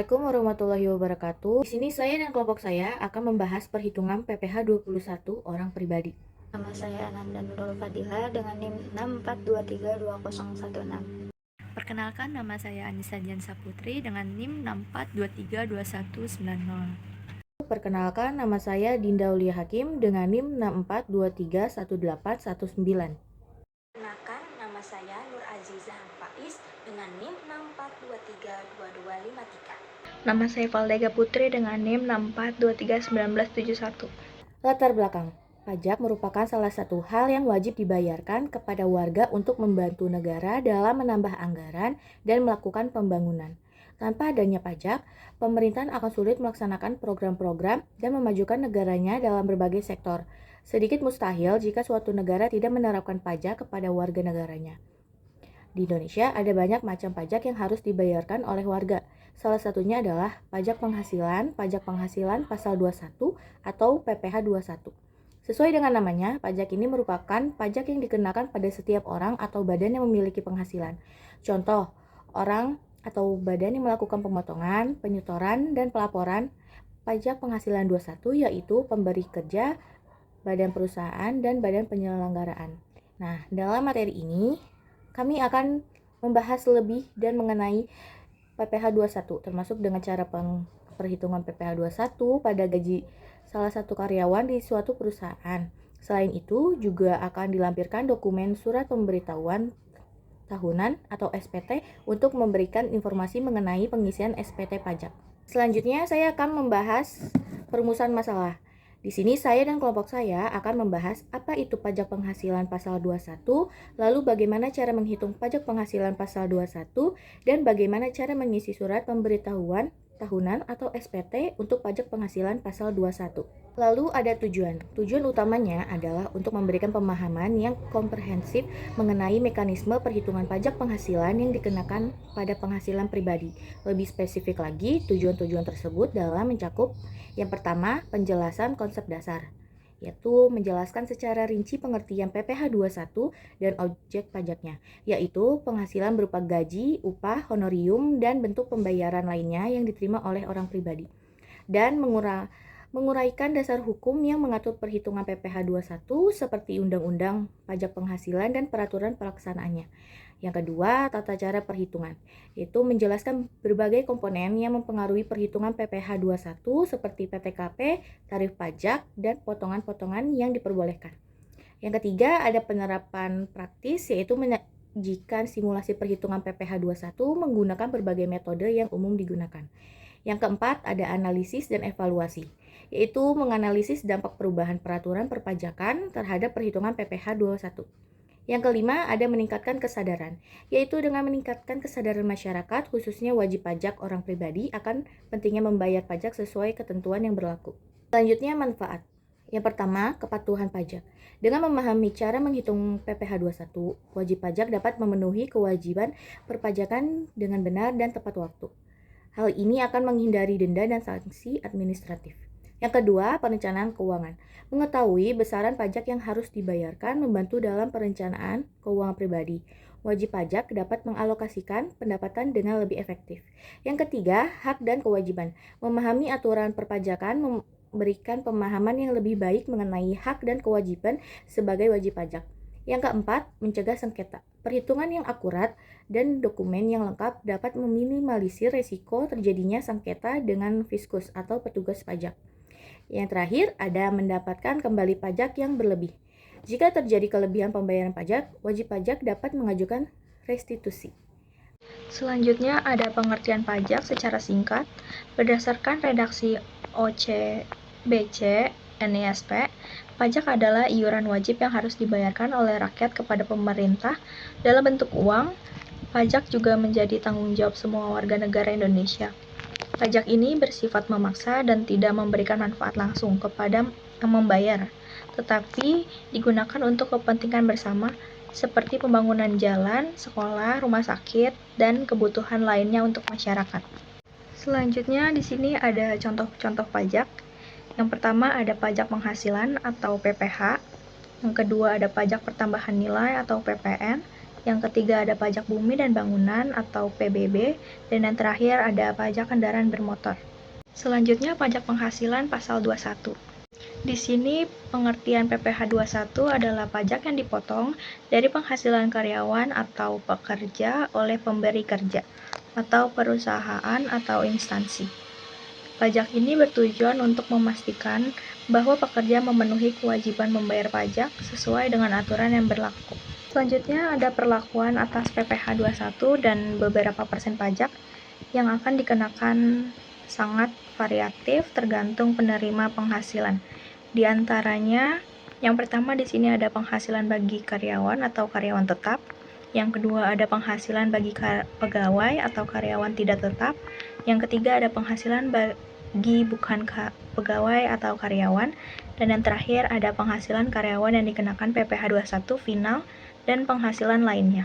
Assalamualaikum warahmatullahi wabarakatuh. Di sini saya dan kelompok saya akan membahas perhitungan PPh 21 orang pribadi. Nama saya Ananda Nurul Fadila dengan NIM 642320016. Perkenalkan, nama saya Anissa Jansa Putri dengan NIM 642322190. Perkenalkan, nama saya Dinda Aulia Hakim dengan NIM 642318119. Perkenalkan, nama saya Nur Azizah Faiz dengan NIM 6423223. Nama saya Valdega Putri dengan NIM 6423191. Latar belakang. Pajak merupakan salah satu hal yang wajib dibayarkan kepada warga untuk membantu negara dalam menambah anggaran dan melakukan pembangunan. Tanpa adanya pajak, pemerintahan akan sulit melaksanakan program-program dan memajukan negaranya dalam berbagai sektor. Sedikit mustahil jika suatu negara tidak menerapkan pajak kepada warga negaranya. Di Indonesia ada banyak macam pajak yang harus dibayarkan oleh warga. Salah satunya adalah pajak penghasilan pasal 21 atau PPh 21. Sesuai dengan namanya, pajak ini merupakan pajak yang dikenakan pada setiap orang atau badan yang memiliki penghasilan. Contoh, orang atau badan yang melakukan pemotongan, penyetoran, dan pelaporan pajak penghasilan 21 yaitu pemberi kerja, badan perusahaan, dan badan penyelenggaraan. Nah, dalam materi ini, kami akan membahas lebih dan mengenai PPh 21, termasuk dengan cara perhitungan PPh 21 pada gaji salah satu karyawan di suatu perusahaan. Selain itu, juga akan dilampirkan dokumen surat pemberitahuan tahunan atau SPT untuk memberikan informasi mengenai pengisian SPT pajak. Selanjutnya, saya akan membahas perumusan masalah. Di sini saya dan kelompok saya akan membahas apa itu pajak penghasilan pasal 21, lalu bagaimana cara menghitung pajak penghasilan pasal 21, dan bagaimana cara mengisi surat pemberitahuan tahunan atau SPT untuk pajak penghasilan pasal 21. Lalu ada tujuan. Tujuan utamanya adalah untuk memberikan pemahaman yang komprehensif mengenai mekanisme perhitungan pajak penghasilan yang dikenakan pada penghasilan pribadi. Lebih spesifik lagi, tujuan-tujuan tersebut dalam mencakup yang pertama, penjelasan konsep dasar, yaitu menjelaskan secara rinci pengertian PPh 21 dan objek pajaknya, yaitu penghasilan berupa gaji, upah, honorium, dan bentuk pembayaran lainnya yang diterima oleh orang pribadi. Dan menguraikan dasar hukum yang mengatur perhitungan PPh 21 seperti Undang-Undang Pajak Penghasilan dan peraturan pelaksanaannya. Yang kedua, tata cara perhitungan, yaitu menjelaskan berbagai komponen yang mempengaruhi perhitungan PPh 21 seperti PTKP, tarif pajak, dan potongan-potongan yang diperbolehkan. Yang ketiga, ada penerapan praktis, yaitu menyajikan simulasi perhitungan PPh 21 menggunakan berbagai metode yang umum digunakan. Yang keempat, ada analisis dan evaluasi, yaitu menganalisis dampak perubahan peraturan perpajakan terhadap perhitungan PPh 21. Yang kelima, ada meningkatkan kesadaran, yaitu dengan meningkatkan kesadaran masyarakat, khususnya wajib pajak orang pribadi, akan pentingnya membayar pajak sesuai ketentuan yang berlaku. Selanjutnya, manfaat. Yang pertama, kepatuhan pajak. Dengan memahami cara menghitung PPh 21, wajib pajak dapat memenuhi kewajiban perpajakan dengan benar dan tepat waktu. Hal ini akan menghindari denda dan sanksi administratif. Yang kedua, perencanaan keuangan. Mengetahui besaran pajak yang harus dibayarkan membantu dalam perencanaan keuangan pribadi. Wajib pajak dapat mengalokasikan pendapatan dengan lebih efektif. Yang ketiga, hak dan kewajiban. Memahami aturan perpajakan memberikan pemahaman yang lebih baik mengenai hak dan kewajiban sebagai wajib pajak. Yang keempat, mencegah sengketa. Perhitungan yang akurat dan dokumen yang lengkap dapat meminimalisir risiko terjadinya sengketa dengan fiskus atau petugas pajak. Yang terakhir, ada mendapatkan kembali pajak yang berlebih. Jika terjadi kelebihan pembayaran pajak, wajib pajak dapat mengajukan restitusi. Selanjutnya ada pengertian pajak secara singkat. Berdasarkan redaksi OCBC NISP, pajak adalah iuran wajib yang harus dibayarkan oleh rakyat kepada pemerintah dalam bentuk uang. Pajak juga menjadi tanggung jawab semua warga negara Indonesia. Pajak ini bersifat memaksa dan tidak memberikan manfaat langsung kepada yang membayar, tetapi digunakan untuk kepentingan bersama seperti pembangunan jalan, sekolah, rumah sakit, dan kebutuhan lainnya untuk masyarakat. Selanjutnya di sini ada contoh-contoh pajak. Yang pertama ada pajak penghasilan atau PPh. Yang kedua ada pajak pertambahan nilai atau PPN. Yang ketiga ada pajak bumi dan bangunan atau PBB, dan yang terakhir ada pajak kendaraan bermotor. Selanjutnya pajak penghasilan pasal 21. Di sini pengertian PPh 21 adalah pajak yang dipotong dari penghasilan karyawan atau pekerja oleh pemberi kerja atau perusahaan atau instansi. Pajak ini bertujuan untuk memastikan bahwa pekerja memenuhi kewajiban membayar pajak sesuai dengan aturan yang berlaku. Selanjutnya ada perlakuan atas PPh 21 dan beberapa persen pajak yang akan dikenakan sangat variatif tergantung penerima penghasilan. Di antaranya, yang pertama di sini ada penghasilan bagi karyawan atau karyawan tetap. Yang kedua ada penghasilan bagi pegawai atau karyawan tidak tetap. Yang ketiga ada penghasilan bagi bukan pegawai atau karyawan. Dan yang terakhir ada penghasilan karyawan yang dikenakan PPh 21 final dan penghasilan lainnya.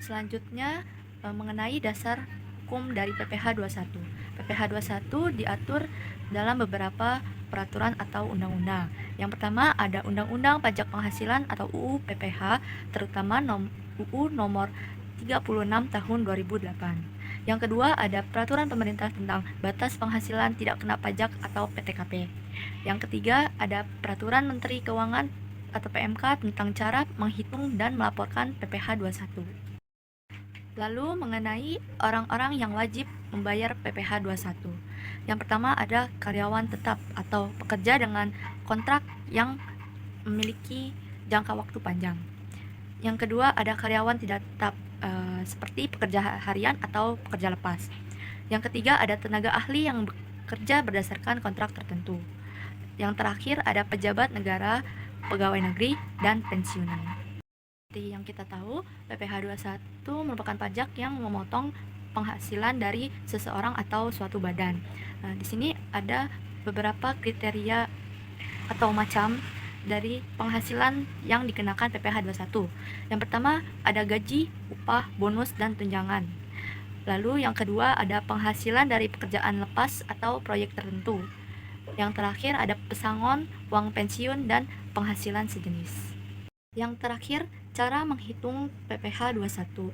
Selanjutnya mengenai dasar hukum dari PPh 21. PPh 21 diatur dalam beberapa peraturan atau undang-undang. Yang pertama ada Undang-Undang Pajak Penghasilan atau UU PPh, terutama UU nomor 36 tahun 2008. Yang kedua ada Peraturan Pemerintah tentang Batas Penghasilan Tidak Kena Pajak atau PTKP. Yang ketiga ada Peraturan Menteri Keuangan atau PMK tentang cara menghitung dan melaporkan PPh 21. Lalu mengenai orang-orang yang wajib membayar PPh 21. Yang pertama ada karyawan tetap atau pekerja dengan kontrak yang memiliki jangka waktu panjang. Yang kedua ada karyawan tidak tetap seperti pekerja harian atau pekerja lepas. Yang ketiga ada tenaga ahli yang bekerja berdasarkan kontrak tertentu. Yang terakhir ada pejabat negara, pegawai negeri, dan pensiunan. Seperti yang kita tahu, PPh 21 merupakan pajak yang memotong penghasilan dari seseorang atau suatu badan. Nah, di sini ada beberapa kriteria atau macam dari penghasilan yang dikenakan PPh 21. Yang pertama ada gaji, upah, bonus, dan tunjangan. Lalu yang kedua ada penghasilan dari pekerjaan lepas atau proyek tertentu. Yang terakhir ada pesangon, uang pensiun, dan penghasilan sejenis. Yang terakhir, cara menghitung PPh 21.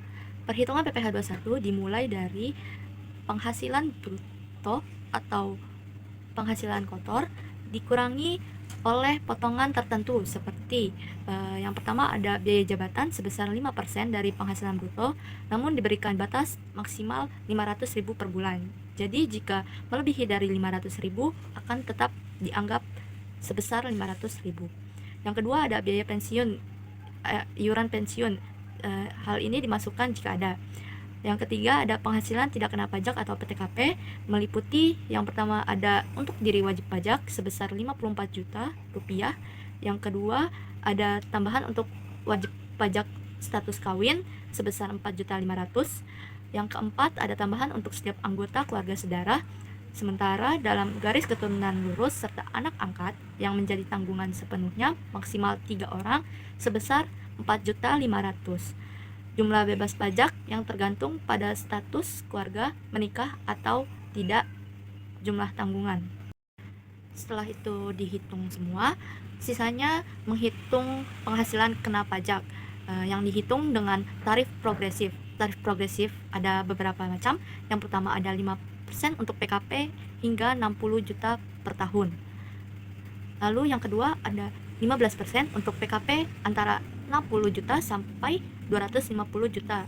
Perhitungan PPh 21 dimulai dari penghasilan bruto atau penghasilan kotor dikurangi oleh potongan tertentu seperti yang pertama ada biaya jabatan sebesar 5% dari penghasilan bruto, namun diberikan batas maksimal 500.000 per bulan. Jadi jika melebihi dari 500.000 akan tetap dianggap sebesar 500.000. Yang kedua ada biaya pensiun, iuran pensiun. Hal ini dimasukkan jika ada. Yang ketiga ada penghasilan tidak kena pajak atau PTKP, meliputi yang pertama ada untuk diri wajib pajak sebesar 54 juta rupiah. Yang kedua ada tambahan untuk wajib pajak status kawin sebesar 4.500.000. Yang keempat ada tambahan untuk setiap anggota keluarga saudara, sementara dalam garis keturunan lurus serta anak angkat yang menjadi tanggungan sepenuhnya maksimal 3 orang sebesar 4.500.000. Jumlah bebas pajak yang tergantung pada status keluarga, menikah atau tidak, jumlah tanggungan. Setelah itu dihitung semua, sisanya menghitung penghasilan kena pajak yang dihitung dengan tarif progresif. Tarif progresif ada beberapa macam. Yang pertama ada 5% untuk PKP hingga 60 juta per tahun. Lalu yang kedua ada 15% untuk PKP antara 60 juta sampai 250 juta.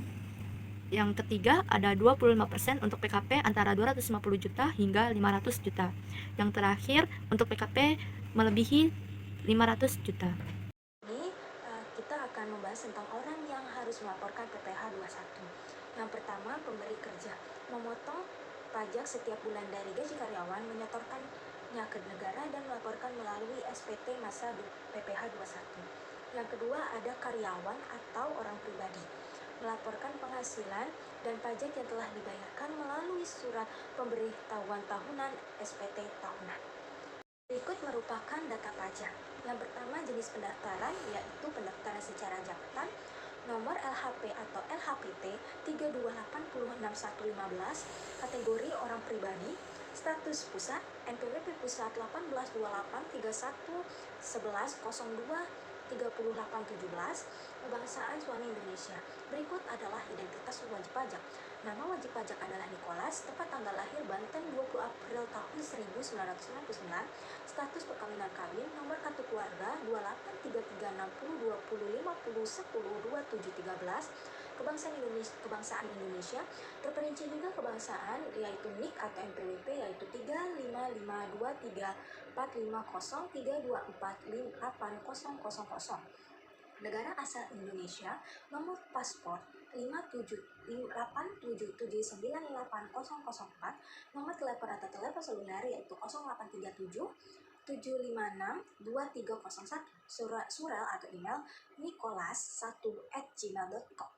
Yang ketiga ada 25% untuk PKP antara 250 juta hingga 500 juta. Yang terakhir untuk PKP melebihi 500 juta. Ini kita akan membahas tentang orang yang harus melaporkan PPh 21. Yang pertama, pemberi kerja memotong pajak setiap bulan dari gaji karyawan, menyetorkannya ke negara dan melaporkan melalui SPT masa PPh 21. Yang kedua ada karyawan atau orang pribadi melaporkan penghasilan dan pajak yang telah dibayarkan melalui surat pemberitahuan tahunan SPT tahunan. Berikut merupakan data pajak. Yang pertama jenis pendaftaran yaitu pendaftaran secara jabatan, nomor LHP atau LHPT 3280615, kategori orang pribadi, status pusat, NPWP pusat 1828311102 3817 kebangsaan suami Indonesia. Berikut adalah identitas wajib pajak. Nama wajib pajak adalah Nicholas, tepat tanggal lahir Banten 20 April tahun 1999, status perkawinan kawin, nomor kartu keluarga 28362050102713, kebangsaan Indonesia, terperinci juga kebangsaan yaitu NIK atau NPWP yaitu 35523450324800. Negara asal Indonesia, nomor paspor 5787798004, nomor telepon atau telepon seluler yaitu 0837 756 2301, surel atau email nicholas1@gmail.com.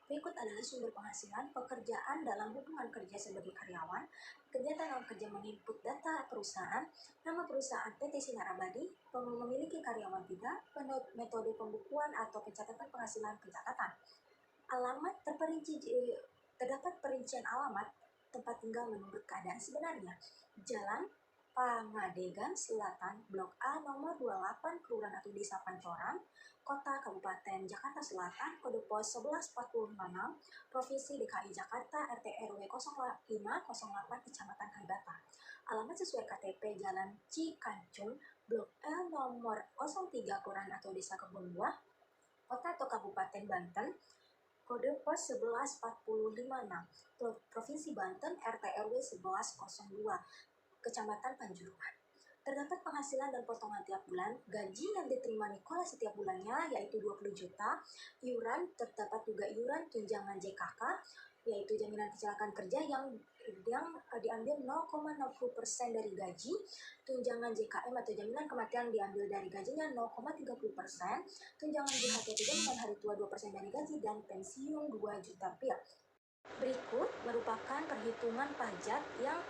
Berikut adalah sumber penghasilan pekerjaan dalam hubungan kerja sebagai karyawan. Kegiatan dalam kerja menginput data perusahaan, nama perusahaan PT Sinar Abadi, memiliki karyawan tidak, metode pembukuan atau pencatatan penghasilan pencatatan. Alamat terdapat perincian alamat tempat tinggal menurut keadaan sebenarnya. Jalan Pangadegan Selatan, Blok A, nomor 28, Kelurahan atau Desa Pancoran, Kota Kabupaten Jakarta Selatan, kode pos 1146, Provinsi DKI Jakarta, RT RW 0508, Kecamatan Kalibata. Alamat sesuai KTP Jalan Cikancung, Blok L, nomor 03, Kelurahan atau Desa Kebun Buah, Kota atau Kabupaten Banten, kode pos 11456, Provinsi Banten, RT RW 1102, Kecamatan Panjuruhan. Terdapat penghasilan dan potongan tiap bulan. Gaji yang diterima Nicholas setiap bulannya yaitu 20 juta. Iuran, terdapat juga iuran tunjangan JKK yaitu jaminan kecelakaan kerja yang diambil 0,60% dari gaji. Tunjangan JKM atau jaminan kematian diambil dari gajinya 0,30%. Tunjangan JHT jaminan hari tua 2% dari gaji, dan pensiun 2 juta rupiah. Berikut merupakan perhitungan pajak yang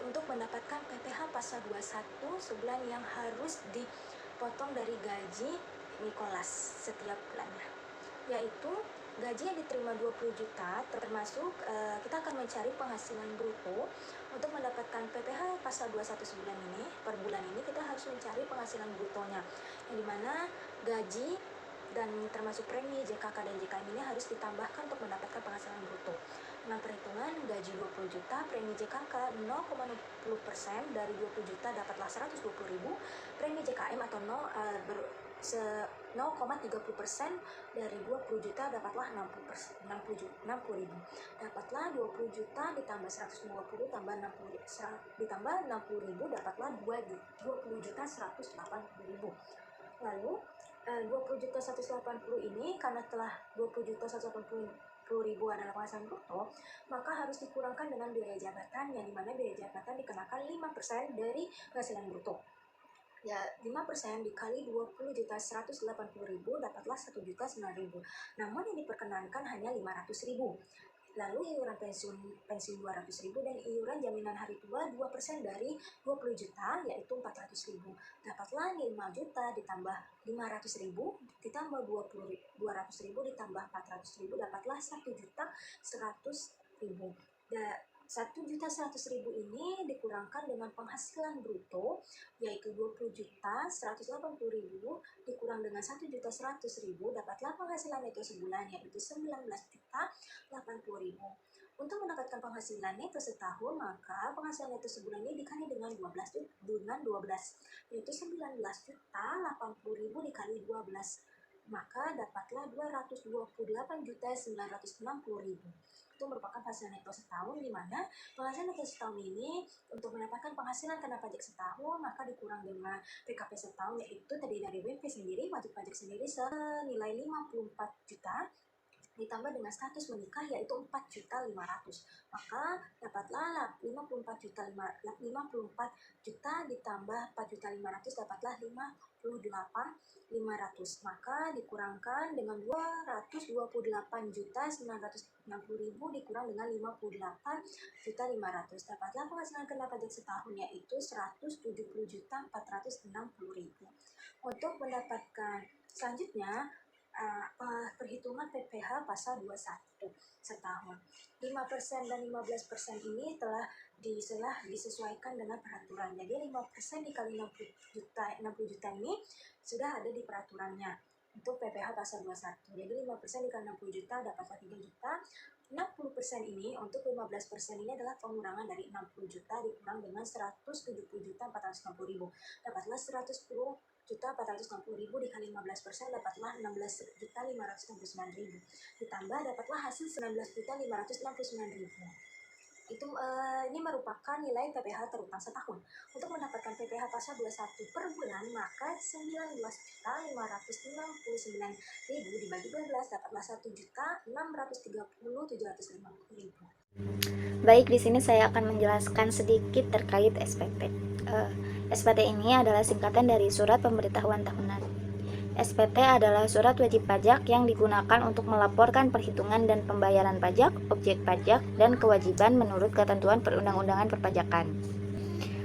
untuk mendapatkan PPh pasal 21 sebulan yang harus dipotong dari gaji Nicholas setiap bulannya, yaitu gaji yang diterima 20 juta termasuk kita akan mencari penghasilan bruto. Untuk mendapatkan PPh pasal 21 sebulan ini, per bulan ini kita harus mencari penghasilan brutonya, yang dimana gaji dan termasuk premi JKK dan JKM ini harus ditambahkan untuk mendapatkan penghasilan bruto. Nah, perhitungan gaji 20 juta, premi JKK 0,60% dari 20 juta dapatlah 120.000, premi JKM atau 0,30% dari 20 juta dapatlah 60.000. Dapatlah 20 juta ditambah 120 tambah 60.000 dapatlah 20 juta 180.000. Lalu 20 juta 180 ini karena telah 20 juta 180.000 adalah penghasilan brutto, maka harus dikurangkan dengan biaya jabatan, yang dimana biaya jabatan dikenakan 5% dari penghasilan brutto. Ya, 5% dikali 20 juta 180.000 dapatlah 1 juta 9.000. Namun yang diperkenankan hanya 500.000. Lalu iuran pensiun 200.000 dan iuran jaminan hari tua 2% dari 20 juta yaitu 400.000. Dapatlah 5 juta ditambah 500.000 ditambah 200.000 ditambah 400.000 dapatlah 1 juta 100.000. 1.100.000 ini dikurangkan dengan penghasilan bruto yaitu 20 juta 180.000 dikurang dengan 1.100.000 dapatlah penghasilan neto sebulan yaitu 19 juta 80.000. Untuk mendapatkan penghasilan neto setahun, maka penghasilan neto sebulan ini dikali dengan 12 yaitu 19 juta 80.000 dikali 12, maka dapatlah 228.960.000. Itu merupakan penghasilan neto setahun, di mana penghasilan neto setahun ini untuk mendapatkan penghasilan kena pajak setahun maka dikurang dengan PKP setahun, yaitu terdiri dari WP sendiri, wajib pajak sendiri senilai 54 juta ditambah dengan status menikah yaitu 4.500.000, maka dapatlah 54 juta ditambah 4.500.000 dapatlah 58.500, maka dikurangkan dengan 228.960.000 dikurang dengan 58.500 dapatlah penghasilan kena pajak setahun yaitu 170.460.000. Untuk mendapatkan selanjutnya perhitungan PPh pasal 21 setahun. 5% dan 15% ini telah disesuaikan dengan peraturan. Jadi 5% dikali 60 juta ini sudah ada di peraturannya. untuk PPh pasal 21. Jadi 5% dikali 60 juta dapatlah 3 juta. 60% ini untuk 15% ini adalah pengurangan dari 60 juta dikurang dengan 170 juta 460 ribu. Dapatlah 110 juta 460 ribu dikali 15% dapatlah 16 juta 569 ribu. Ditambah dapatlah hasil 19 juta 569 ribu. Ini merupakan nilai PPh terutang setahun. Untuk mendapatkan PPh pasal 21 per bulan, maka 19.569.000 dibagi 12 dapatlah 1.630.750.000. Baik, di sini saya akan menjelaskan sedikit terkait SPT. SPT ini adalah singkatan dari Surat Pemberitahuan Tahunan. SPT adalah surat wajib pajak yang digunakan untuk melaporkan perhitungan dan pembayaran pajak, objek pajak, dan kewajiban menurut ketentuan perundang-undangan perpajakan.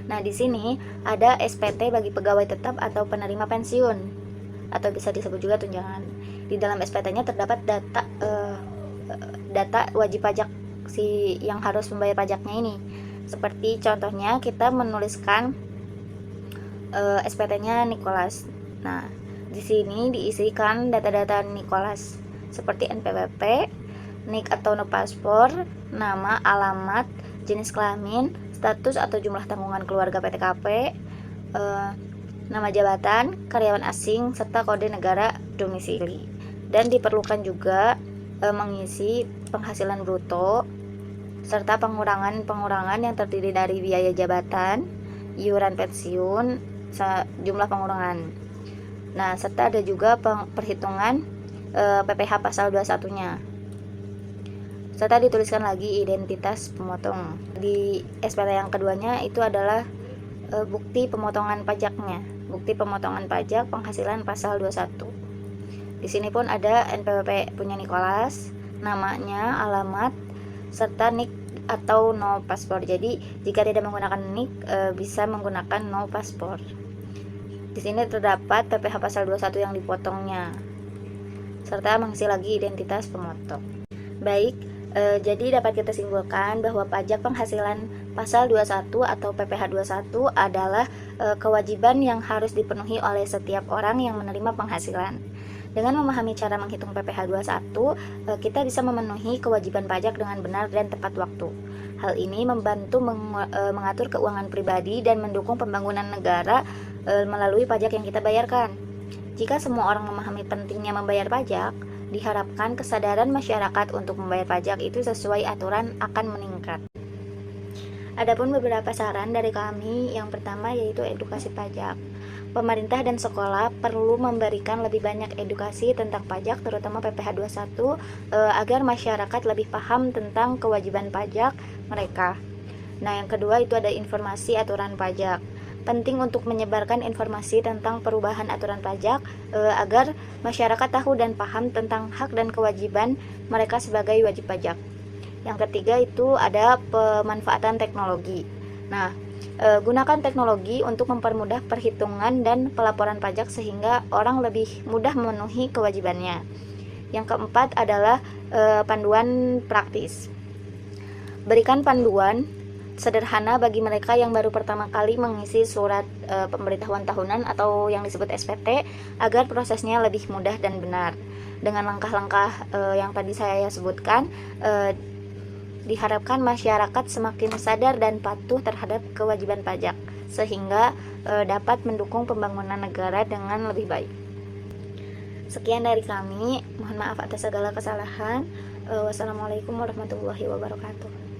Nah, di sini ada SPT bagi pegawai tetap atau penerima pensiun, atau bisa disebut juga tunjangan. Di dalam SPT-nya terdapat data wajib pajak yang harus membayar pajaknya ini. Seperti contohnya kita menuliskan SPT-nya Nicholas. Nah, di sini diisikan data-data Nicholas seperti NPWP, NIK atau no paspor, nama, alamat, jenis kelamin, status atau jumlah tanggungan keluarga PTKP, nama jabatan, karyawan asing, serta kode negara domisili. Dan diperlukan juga mengisi penghasilan bruto serta pengurangan yang terdiri dari biaya jabatan, iuran pensiun, jumlah pengurangan. Nah, serta ada juga perhitungan PPh pasal 21-nya. Serta dituliskan lagi identitas pemotong. Di SPT yang keduanya itu adalah bukti pemotongan pajaknya. Bukti pemotongan pajak penghasilan pasal 21. Di sini pun ada NPWP punya Nicholas, namanya, alamat, serta NIK atau no paspor. Jadi, jika tidak menggunakan NIK bisa menggunakan no paspor. Di sini terdapat PPh pasal 21 yang dipotongnya, serta mengisi lagi identitas pemotong. Baik, jadi dapat kita simpulkan bahwa pajak penghasilan pasal 21 atau PPh 21 adalah kewajiban yang harus dipenuhi oleh setiap orang yang menerima penghasilan. Dengan memahami cara menghitung PPh 21, kita bisa memenuhi kewajiban pajak dengan benar dan tepat waktu. Hal ini membantu mengatur keuangan pribadi dan mendukung pembangunan negara melalui pajak yang kita bayarkan. Jika semua orang memahami pentingnya membayar pajak, diharapkan kesadaran masyarakat untuk membayar pajak itu sesuai aturan akan meningkat. Adapun beberapa saran dari kami, yang pertama yaitu edukasi pajak. Pemerintah dan sekolah perlu memberikan lebih banyak edukasi tentang pajak, terutama PPh 21, agar masyarakat lebih paham tentang kewajiban pajak mereka. Nah, yang kedua itu ada informasi aturan pajak. Penting untuk menyebarkan informasi tentang perubahan aturan pajak agar masyarakat tahu dan paham tentang hak dan kewajiban mereka sebagai wajib pajak. Yang ketiga itu ada pemanfaatan teknologi. Nah, gunakan teknologi untuk mempermudah perhitungan dan pelaporan pajak sehingga orang lebih mudah memenuhi kewajibannya. Yang keempat adalah panduan praktis. Berikan panduan sederhana bagi mereka yang baru pertama kali mengisi surat pemberitahuan tahunan atau yang disebut SPT agar prosesnya lebih mudah dan benar. Dengan langkah-langkah yang tadi saya sebutkan, diharapkan masyarakat semakin sadar dan patuh terhadap kewajiban pajak sehingga dapat mendukung pembangunan negara dengan lebih baik. Sekian dari kami, mohon maaf atas segala kesalahan. Wassalamualaikum warahmatullahi wabarakatuh.